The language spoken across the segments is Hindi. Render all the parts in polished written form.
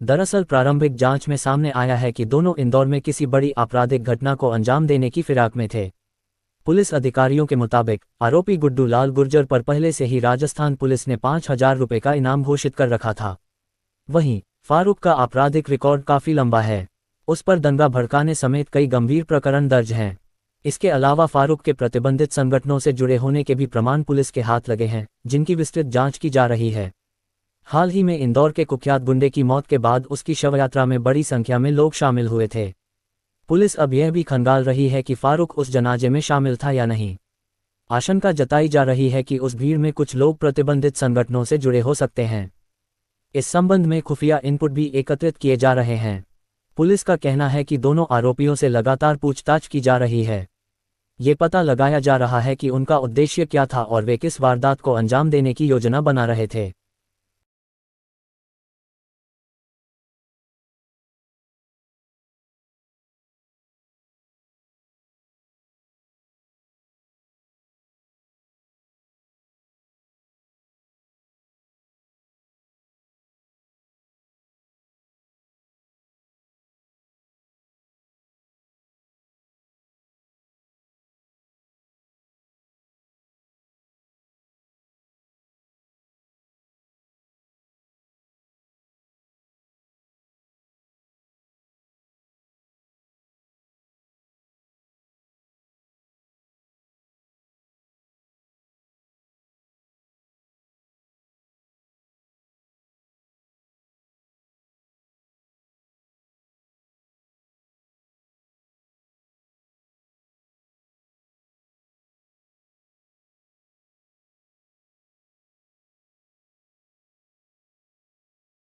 दरअसल प्रारंभिक जांच में सामने आया है कि दोनों इंदौर में किसी बड़ी आपराधिक घटना को अंजाम देने की फिराक में थे। पुलिस अधिकारियों के मुताबिक आरोपी गुड्डू लाल गुर्जर पर पहले से ही राजस्थान पुलिस ने 5,000 रुपये का इनाम घोषित कर रखा था। वहीं फारूक का आपराधिक रिकॉर्ड काफी लंबा है। उस पर दंगा भड़काने समेत कई गंभीर प्रकरण दर्ज हैं। इसके अलावा फारूक के प्रतिबंधित संगठनों से जुड़े होने के भी प्रमाण पुलिस के हाथ लगे हैं, जिनकी विस्तृत जांच की जा रही है। हाल ही में इंदौर के कुख्यात गुंडे की मौत के बाद उसकी शवयात्रा में बड़ी संख्या में लोग शामिल हुए थे। पुलिस अब यह भी खंगाल रही है कि फारूक उस जनाजे में शामिल था या नहीं। आशंका जताई जा रही है कि उस भीड़ में कुछ लोग प्रतिबंधित संगठनों से जुड़े हो सकते हैं। इस संबंध में खुफिया इनपुट भी एकत्रित किए जा रहे हैं। पुलिस का कहना है कि दोनों आरोपियों से लगातार पूछताछ की जा रही है। ये पता लगाया जा रहा है कि उनका उद्देश्य क्या था और वे किस वारदात को अंजाम देने की योजना बना रहे थे।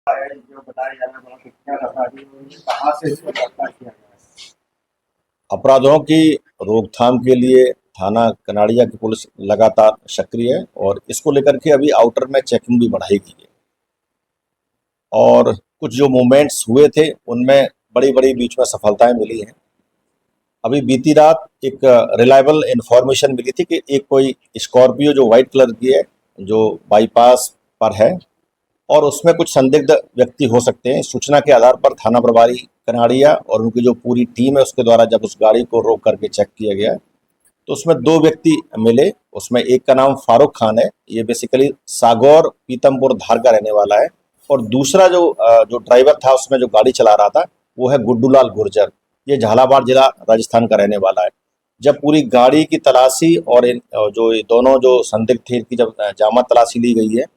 जो बताया जा रहा है कुख्यात अपराधी कहाँ से इसको गिरफ्तार किया गया है? अपराधों की रोकथाम के लिए थाना कनाड़िया की पुलिस लगातार सक्रिय है और इसको लेकर के अभी आउटर में चेकिंग भी बढ़ाई गई है और कुछ जो मूवमेंट्स हुए थे उनमें बड़ी बड़ी बीच में सफलताएं मिली हैं। अभी बीती रात एक रिलायबल इंफॉर्मेशन मिली थी कि एक कोई स्कॉर्पियो जो वाइट कलर की है जो बाईपास पर है और उसमें कुछ संदिग्ध व्यक्ति हो सकते हैं। सूचना के आधार पर थाना प्रभारी कनाड़िया और उनकी जो पूरी टीम है उसके द्वारा जब उस गाड़ी को रोक करके चेक किया गया तो उसमें 2 व्यक्ति मिले। उसमें एक का नाम फारूक खान है, ये बेसिकली सागौर पीतमपुर धार का रहने वाला है और दूसरा जो ड्राइवर था उसमें जो गाड़ी चला रहा था वो है गुड्डू लाल गुर्जर, ये झालावाड़ जिला राजस्थान का रहने वाला है। जब पूरी गाड़ी की तलाशी और जो ये दोनों जो संदिग्ध थे इनकी जब जामा तलाशी ली गई है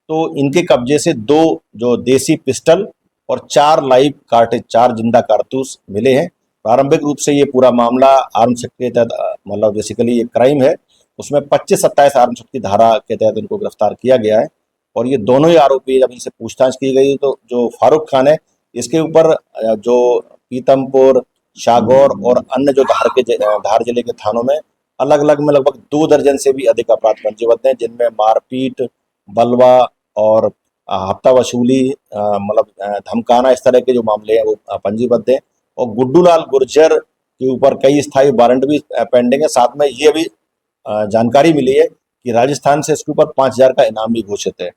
तो इनके कब्जे से 2 जो देसी पिस्टल और 4 लाइव कार्टेज 4 जिंदा कारतूस मिले हैं। प्रारंभिक रूप से ये पूरा मामला आर्म्स एक्ट के तहत मतलब बेसिकली ये क्राइम है, उसमें 25-27 आर्म्स एक्ट की धारा के तहत इनको गिरफ्तार किया गया है और ये दोनों ही आरोपी जब इनसे पूछताछ की गई तो जो फारूक खान है इसके ऊपर जो पीतमपुर, शागौर और अन्य जो धार जिले के थानों में अलग अलग में लगभग 2 दर्जन से भी अधिक अपराध पंजीबद्ध हैं, जिनमें मारपीट, बलवा और हफ्ता वसूली मतलब धमकाना इस तरह के जो मामले हैं वो पंजीबद्ध हैं और गुड्डू लाल गुर्जर के ऊपर कई स्थायी वारंट भी पेंडिंग है। साथ में ये भी जानकारी मिली है कि राजस्थान से इसके ऊपर 5,000 का इनाम भी घोषित है।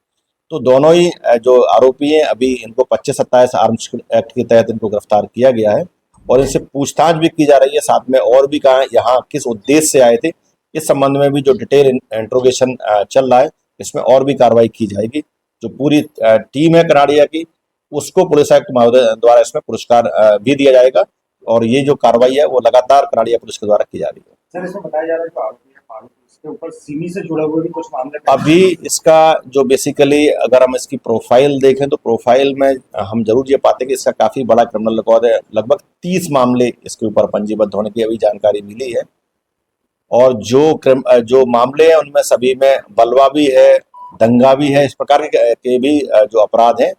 तो दोनों ही जो आरोपी हैं अभी इनको 25-27 आर्म्स एक्ट के तहत इनको गिरफ्तार किया गया है और इनसे पूछताछ भी की जा रही है। साथ में और भी कहा यहाँ किस उद्देश्य से आए थे इस संबंध में भी जो डिटेल इंट्रोगेशन चल रहा है, इसमें और भी कार्रवाई की जाएगी। जो पूरी टीम है कनाड़िया की उसको पुलिस आयुक्त महोदय द्वारा इसमें पुरस्कार भी दिया जाएगा और ये जो कार्रवाई है वो लगातार कनाड़िया पुलिस के द्वारा की जा रही है। सर इसमें बताया जा रहा है जो आरोपी है फारूक, इसके ऊपर सिमी से जुड़े हुए भी कुछ मामले अभी इसका जो बेसिकली अगर हम इसकी प्रोफाइल देखें तो प्रोफाइल में हम जरूर ये पाते हैं कि इसका काफी बड़ा क्रिमिनल रिकॉर्ड है। लगभग 30 मामले इसके ऊपर पंजीबद्ध होने की अभी जानकारी मिली है और जो मामले हैं उनमें सभी में बलवा भी है, दंगा भी है, इस प्रकार के भी जो अपराध हैं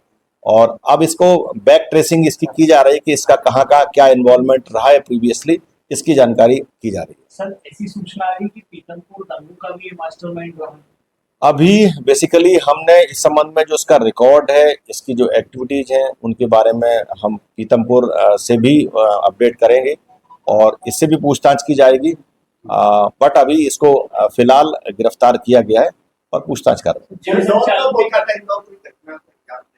और अब इसको बैक ट्रेसिंग इसकी की जा रही है कि इसका कहाँ का क्या इन्वॉल्वमेंट रहा है प्रीवियसली, इसकी जानकारी की जा रही है। सर ऐसी सूचना आ रही कि पीतमपुर दंगों का भी मास्टरमाइंड रहा। अभी बेसिकली हमने इस संबंध में जो इसका रिकॉर्ड है, इसकी जो एक्टिविटीज हैं उनके बारे में हम पीतमपुर से भी अपडेट करेंगे और इससे भी पूछताछ की जाएगी। बट अभी इसको फिलहाल गिरफ्तार किया गया है और पूछताछ कर रहे हैं।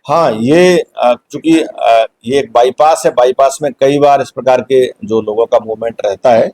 हाँ, ये चूंकि ये एक बाईपास है, बाईपास में कई बार इस प्रकार के जो लोगों का मूवमेंट रहता है,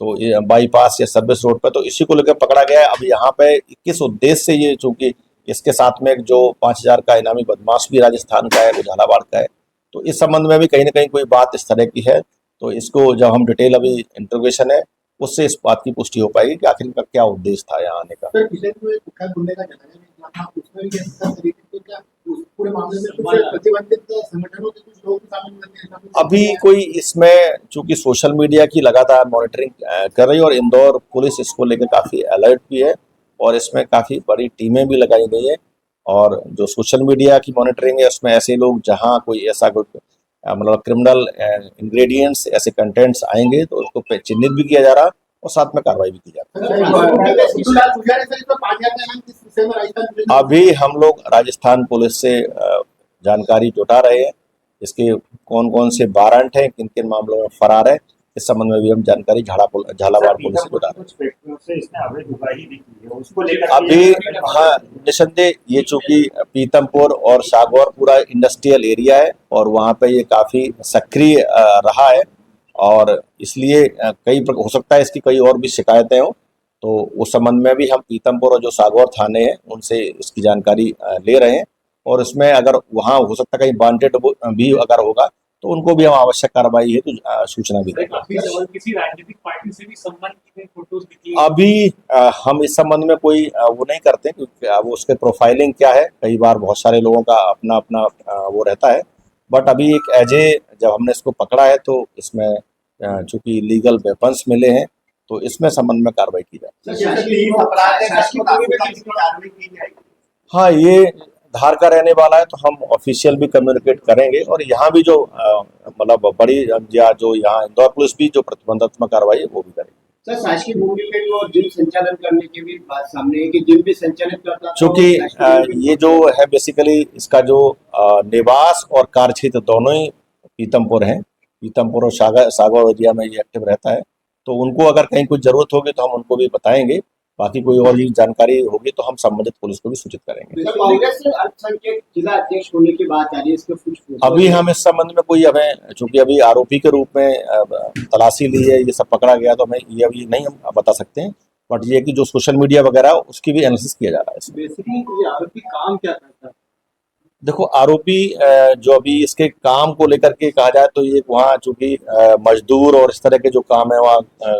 तो ये बाईपास या सर्विस रोड पे, तो इसी को लेकर पकड़ा गया है। अब यहाँ पे किस उद्देश्य से, ये चूंकि इसके साथ में एक जो 5,000 का इनामी बदमाश भी राजस्थान का है, वो झालावाड़ का है, तो इस संबंध में भी कहीं ना कहीं कोई बात इस तरह की है। तो इसको जब हम डिटेल अभी इंट्रोगेशन है, उससे इस बात की पुष्टि हो पाएगी कि आखिर इनका क्या उद्देश्य था यहाँ आने का। सर पिछले जो एक कुख्यात गुंडे का झगड़ा हुआ था उसमें भी ऐसा तरीके से क्या उस पूरे मामले में कुछ प्रतिबंधित संगठनों के कुछ लोग भी शामिल हुए थे? अभी कोई इसमें चूंकि सोशल मीडिया की लगातार मॉनिटरिंग कर रही है, और इंदौर पुलिस इसको लेकर काफ़ी अलर्ट भी है, और इसमें काफ़ी बड़ी टीमें भी लगाई गई है। और जो सोशल मीडिया की मॉनिटरिंग है, उसमें ऐसे लोग जहां कोई ऐसा कोई मतलब क्रिमिनल इंग्रेडिएंट्स, ऐसे कंटेंट्स आएंगे, तो उसको चिन्हित भी किया जा रहा है और साथ में कार्रवाई भी की जा रही है। अभी हम लोग राजस्थान पुलिस से जानकारी जुटा रहे हैं, इसके कौन कौन से वारंट हैं, किन किन मामलों में फरार है, इस संबंध में भी हम जानकारी झालावाड़ पुलिस से जुटा रहे हैं। अभी हाँ, निसंदेह ये चूंकि पीतमपुर और सागौर पूरा इंडस्ट्रियल एरिया है, और वहाँ पे ये काफ़ी सक्रिय रहा है, और इसलिए हो सकता है इसकी कई और भी शिकायतें हों, तो उस संबंध में भी हम पीतमपुर और जो सागौर थाने हैं उनसे इसकी जानकारी ले रहे हैं, और इसमें अगर वहाँ हो सकता है कहीं वांटेड भी अगर होगा, तो उनको भी हम आवश्यक कार्रवाई है तो सूचना भी देंगे। किसी राजनीतिक पार्टी से भी संबंध की फोटोज दिखी? अभी हम इस संबंध में कोई वो नहीं करते, क्योंकि वो उसके प्रोफाइलिंग क्या है, कई बार बहुत सारे लोगों का अपना अपना वो रहता है। बट अभी एक जब हमने इसको पकड़ा है, तो इसमें चूंकि लीगल वेपन्स मिले हैं, तो इसमें संबंध में कार्रवाई की जाए। हाँ, ये धार का रहने वाला है, तो हम ऑफिशियल भी कम्युनिकेट करेंगे, और यहाँ भी जो मतलब बड़ी या जो यहाँ इंदौर पुलिस भी जो प्रतिबंधात्मक कार्रवाई है वो भी करेगी। सर शासकीय भूमि पे जो जिम संचालन करने की भी बात सामने है कि जिम भी संचालित करता है। चूंकि ये जो है बेसिकली इसका जो निवास और कार्य क्षेत्र दोनों ही पीतमपुर हैं, पीतमपुर और सागौर एरिया में ये एक्टिव रहता है, तो उनको अगर कहीं कोई जरूरत होगी तो हम उनको भी बताएंगे। बाकी कोई और भी जानकारी होगी तो हम संबंधित पुलिस को भी सूचित करेंगे। कांग्रेस से अल्पसंख्यक जिला अध्यक्ष होने की बात आ रही है, इसके कुछ अभी हम इस संबंध में कोई हमें, चूंकि अभी आरोपी के रूप में तलाशी ली है, ये सब पकड़ा गया, तो हमें ये अभी नहीं हम बता सकते हैं। बट ये कि जो सोशल मीडिया वगैरह उसकी भी एनालिसिस किया जा रहा है। बेसिकली ये आरोपी काम क्या करता है? देखो, आरोपी जो अभी इसके काम को लेकर के कहा जाए, तो ये वहाँ चूंकि मजदूर और इस तरह के जो काम है वहाँ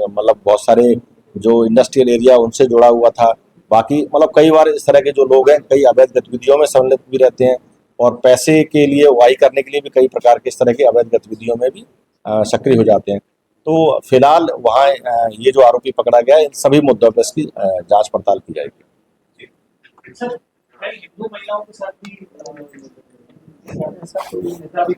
मतलब बहुत सारे जो इंडस्ट्रियल एरिया उनसे जुड़ा हुआ था। बाकी मतलब कई बार इस तरह के जो लोग हैं कई अवैध गतिविधियों में सम्मिलित भी रहते हैं, और पैसे के लिए वाही करने के लिए भी कई प्रकार के इस तरह की अवैध गतिविधियों में भी सक्रिय हो जाते हैं। तो फिलहाल वहाँ ये जो आरोपी पकड़ा गया है, इन सभी मुद्दों पर इसकी जांच पड़ताल की जाएगी। सर कई हिंदू महिलाओं के साथ भी ऐसा कोई नेता भी